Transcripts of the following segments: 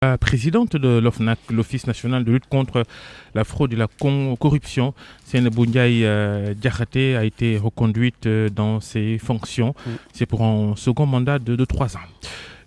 La présidente de l'OFNAC, l'Office national de lutte contre la fraude et la corruption, Seynabou Ndiaye Diakhaté, a été reconduite dans ses fonctions. C'est pour un second mandat de 3 ans.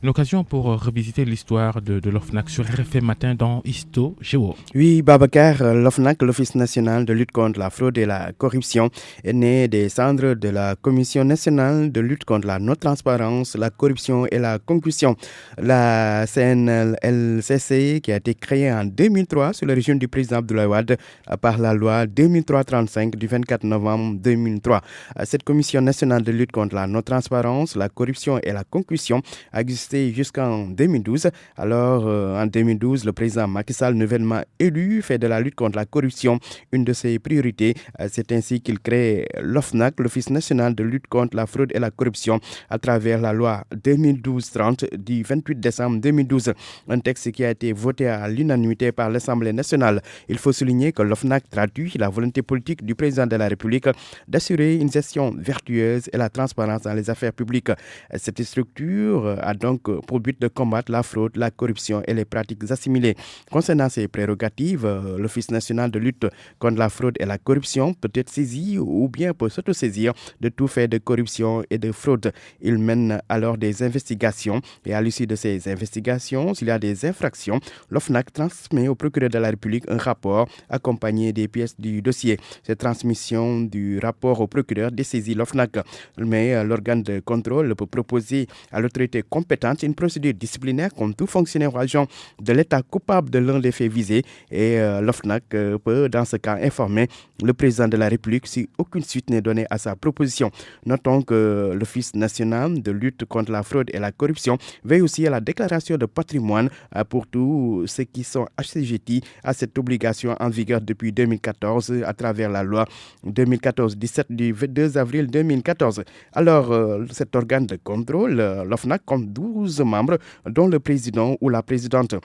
Une occasion pour revisiter l'histoire de l'OFNAC sur RFM Matin dans Histo Géo. Oui, Babacar, l'OFNAC, l'Office national de lutte contre la fraude et la corruption, est né des cendres de la Commission nationale de lutte contre la non-transparence, la corruption et la concussion. La CNLCC, qui a été créée en 2003 sous le régime du président Abdoulaye Wade par la loi 2003-35 du 24 novembre 2003. Cette Commission nationale de lutte contre la non-transparence, la corruption et la concussion a existé jusqu'en 2012. Alors, en 2012, le président Macky Sall, nouvellement élu, fait de la lutte contre la corruption une de ses priorités. C'est ainsi qu'il crée l'OFNAC, l'Office national de lutte contre la fraude et la corruption, à travers la loi 2012-30 du 28 décembre 2012. Un texte qui a été voté à l'unanimité par l'Assemblée nationale. Il faut souligner que l'OFNAC traduit la volonté politique du président de la République d'assurer une gestion vertueuse et la transparence dans les affaires publiques. Cette structure a donc pour but de combattre la fraude, la corruption et les pratiques assimilées. Concernant ses prérogatives, l'Office national de lutte contre la fraude et la corruption peut être saisi ou bien peut s'autosaisir de tout fait de corruption et de fraude. Il mène alors des investigations et à l'issue de ces investigations, s'il y a des infractions, l'OFNAC transmet au procureur de la République un rapport accompagné des pièces du dossier. Cette transmission du rapport au procureur dessaisit l'OFNAC, mais l'organe de contrôle peut proposer à l'autorité compétente une procédure disciplinaire contre tout fonctionnaire ou agent de l'État coupable de l'un des faits visés et l'OFNAC peut dans ce cas informer le président de la République si aucune suite n'est donnée à sa proposition. Notons que l'Office national de lutte contre la fraude et la corruption veille aussi à la déclaration de patrimoine pour tous ceux qui sont assujettis à cette obligation en vigueur depuis 2014 à travers la loi 2014-17 du 2 avril 2014. Alors, cet organe de contrôle, l'OFNAC, compte 12 membres, dont le président ou la présidente.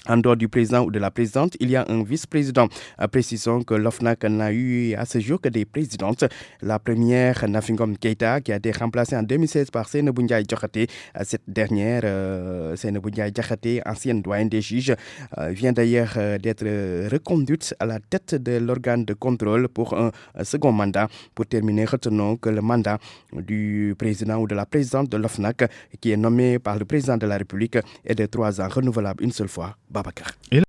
En dehors du président ou de la présidente, il y a un vice-président. Précisons que l'OFNAC n'a eu à ce jour que des présidentes. La première, Nafingom Keïta, qui a été remplacée en 2016 par Seynabou Ndiaye Diakhaté. Cette dernière, Seynabou Ndiaye Diakhaté, ancienne doyenne des juges, vient d'ailleurs d'être reconduite à la tête de l'organe de contrôle pour un second mandat. Pour terminer, retenons que le mandat du président ou de la présidente de l'OFNAC, qui est nommé par le président de la République, est de 3 ans, renouvelable une seule fois. Babacar.